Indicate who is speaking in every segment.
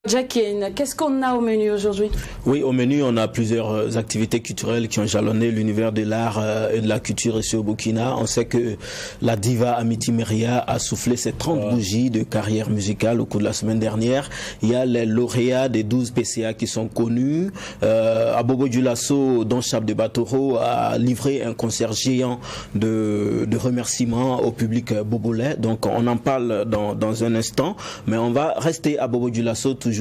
Speaker 1: Jacqueline, qu'est-ce qu'on a au menu aujourd'hui?
Speaker 2: Oui, au menu, on a plusieurs activités culturelles qui ont jalonné l'univers de l'art et de la culture ici au Burkina. On sait que la diva Amity Meria a soufflé ses 30 bougies de carrière musicale au cours de la semaine dernière. Il y a les lauréats des 12 PCA qui sont connus. Abobo Dioulasso, Don Chap de Batoro, a livré un concert géant de remerciements au public bobolais. Donc, on en parle dans un instant. Mais on va rester à Abobo Dioulasso toujours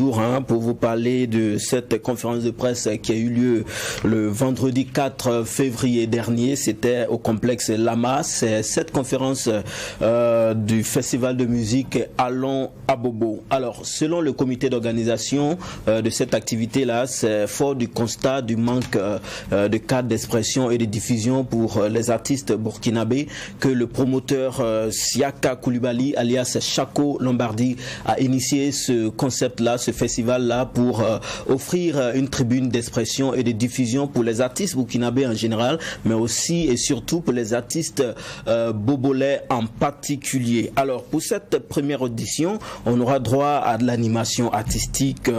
Speaker 2: pour vous parler de cette conférence de presse qui a eu lieu le vendredi 4 février dernier. C'était au complexe Lama. C'est cette conférence du festival de musique Allons à Bobo. Alors, selon le comité d'organisation de cette activité-là, c'est fort du constat du manque de cadre d'expression et de diffusion pour les artistes burkinabés que le promoteur Siaka Koulibaly, alias Chako Lombardi, a initié ce concept-là, ce festival-là, pour offrir une tribune d'expression et de diffusion pour les artistes burkinabés en général, mais aussi et surtout pour les artistes bobolais en particulier. Alors, pour cette première audition, on aura droit à de l'animation artistique,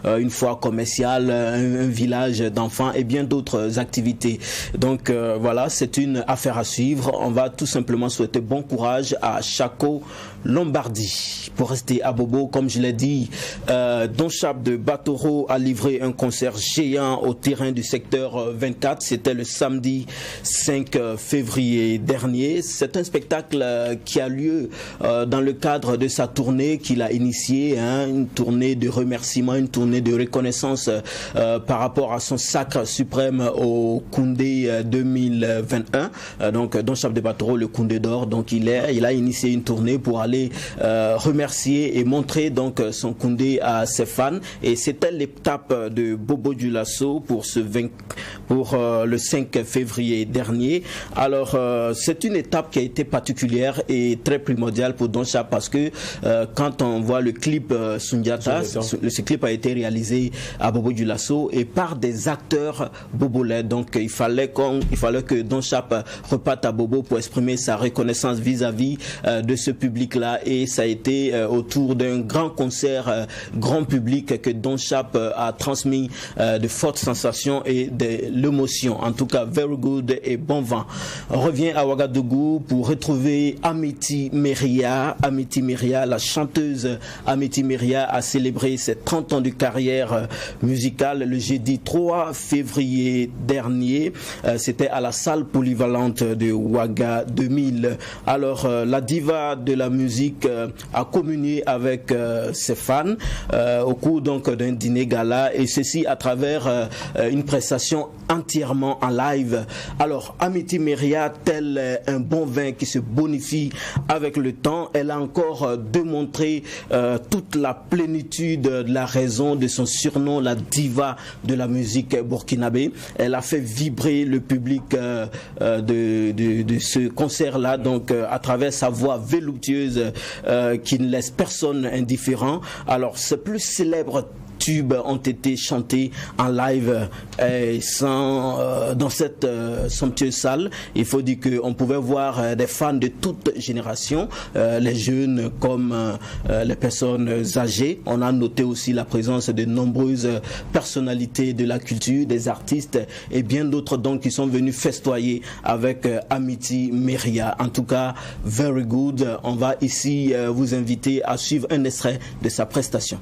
Speaker 2: une foire commerciale, un village d'enfants et bien d'autres activités. Donc voilà, c'est une affaire à suivre. On va tout simplement souhaiter bon courage à Chako Lombardi. Pour rester à Bobo, comme je l'ai dit, Don Chap de Batoro a livré un concert géant au terrain du secteur 24. C'était le samedi 5 février dernier. C'est un spectacle qui a lieu dans le cadre de sa tournée qu'il a initiée, une tournée de remerciements, une tournée de reconnaissance par rapport à son sacre suprême au Koundé 2021. Donc Don Chap de Batoro, le Koundé d'or, donc il a initié une tournée pour aller remercier et montrer donc son Koundé à ses fans, et c'était l'étape de Bobo Dioulasso pour le 5 février dernier. Alors c'est une étape qui a été particulière et très primordiale pour Don Chap parce que quand on voit le clip Sundiata, ce clip a été réalisé à Bobo Dioulasso et par des acteurs bobolais, donc il fallait que Don Chap reparte à Bobo pour exprimer sa reconnaissance vis-à-vis de ce public-là, et ça a été autour d'un grand concert grand public que Don Chap a transmis de fortes sensations et de l'émotion. En tout cas, very good et bon vent. On revient à Ouagadougou pour retrouver Amity Meria. Amity Meria, la chanteuse Amity Meria, a célébré ses 30 ans de carrière musicale le jeudi 3 février dernier. C'était à la salle polyvalente de Ouaga 2000. Alors, la diva de la musique a communié avec ses fans au cours donc d'un dîner gala, et ceci à travers une prestation entièrement en live. Alors, Amity Meria, tel un bon vin qui se bonifie avec le temps, elle a encore démontré toute la plénitude de la raison de son surnom, la diva de la musique burkinabé. Elle a fait vibrer le public de ce concert-là, donc à travers sa voix veluptueuse qui ne laisse personne indifférent. Alors, ses plus célèbres tubes ont été chantés en live dans cette somptueuse salle. Il faut dire qu'on pouvait voir des fans de toute génération, les jeunes comme les personnes âgées. On a noté aussi la présence de nombreuses personnalités de la culture, des artistes et bien d'autres donc qui sont venus festoyer avec Amity Meria. En tout cas, very good. On va ici vous inviter à suivre un extrait de sa prestation.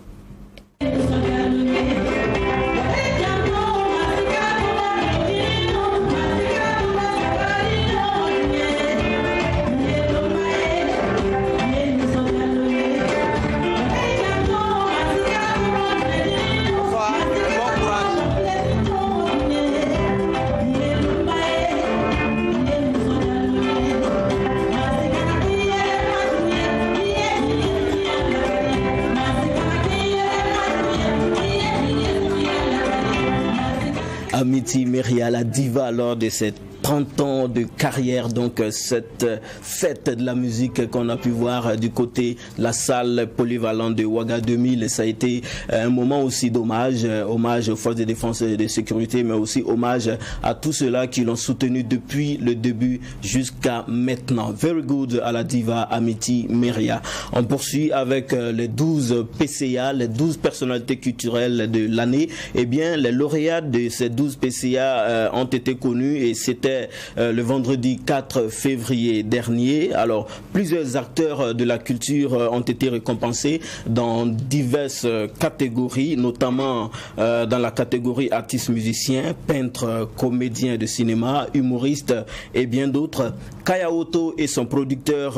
Speaker 2: Amity Meria, la diva, lors de cette 30 ans de carrière, donc cette fête de la musique qu'on a pu voir du côté de la salle polyvalente de Ouaga 2000, ça a été un moment aussi d'hommage, hommage aux forces de défense et de sécurité, mais aussi hommage à tous ceux-là qui l'ont soutenu depuis le début jusqu'à maintenant. Very good à la diva Amity Meria. On poursuit avec les 12 PCA, les 12 personnalités culturelles de l'année. Eh bien, les lauréats de ces 12 PCA ont été connus et c'était le vendredi 4 février dernier. Alors, plusieurs acteurs de la culture ont été récompensés dans diverses catégories, notamment dans la catégorie artistes musiciens, peintres, comédiens de cinéma, humoristes et bien d'autres. Kaya Otto et son producteur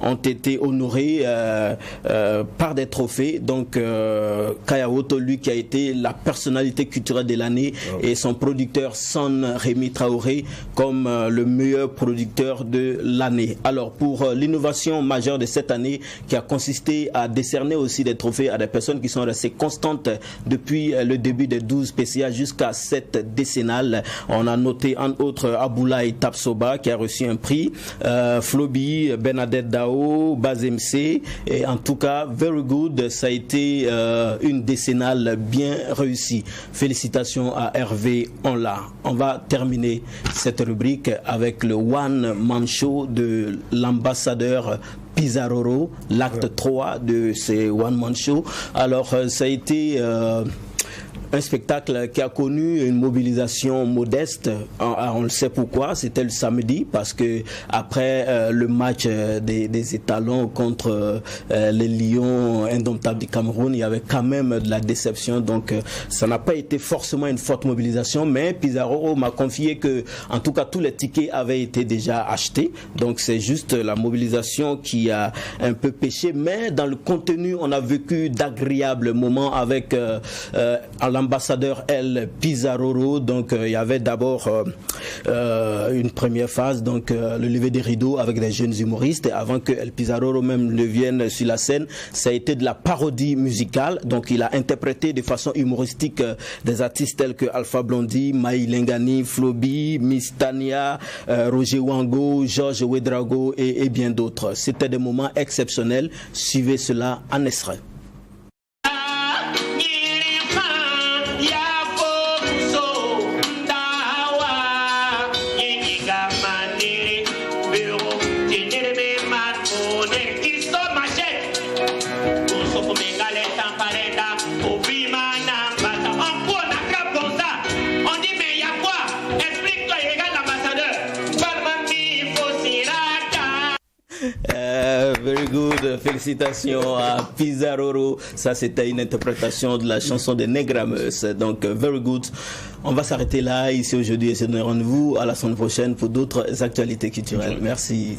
Speaker 2: ont été honorés par des trophées. Donc Kaya Otto, lui qui a été la personnalité culturelle de l'année, et son producteur Son Rémi Traoré comme le meilleur producteur de l'année. Alors pour l'innovation majeure de cette année qui a consisté à décerner aussi des trophées à des personnes qui sont restées constantes depuis le début des 12 PCA jusqu'à cette décennale, on a noté entre autres Aboulaye Tapsoba qui a reçu un prix, Floby, Bernadette Dao, Baz MC, et en tout cas very good, ça a été une décennale bien réussie. Félicitations à Hervé Onla. On va terminer cette rubrique avec le One Man Show de l'ambassadeur Pizarro, l'acte 3 de ces One Man Show. Alors ça a été un spectacle qui a connu une mobilisation modeste. On le sait pourquoi, c'était le samedi, parce que après le match des étalons contre les Lions indomptables du Cameroun, il y avait quand même de la déception, donc ça n'a pas été forcément une forte mobilisation, mais Pizarro m'a confié que en tout cas tous les tickets avaient été déjà achetés, donc c'est juste la mobilisation qui a un peu pêché, mais dans le contenu on a vécu d'agréables moments avec l'ambassadeur El Pizarro. Donc il y avait d'abord une première phase, donc le lever des rideaux avec des jeunes humoristes, et avant que El Pizarro même ne vienne sur la scène, ça a été de la parodie musicale. Donc il a interprété de façon humoristique des artistes tels que Alpha Blondy, Maï Lengani, Floby, Miss Tania, Roger Wango, Georges Ouedraogo et bien d'autres. C'était des moments exceptionnels. Suivez cela en extrait. Very good, félicitations à Pizarro. Ça c'était une interprétation de la chanson des Negrames. Donc very good. On va s'arrêter là ici aujourd'hui et se donner rendez-vous à la semaine prochaine pour d'autres actualités culturelles. Merci.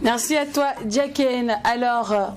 Speaker 1: Merci à toi, Jacken. Alors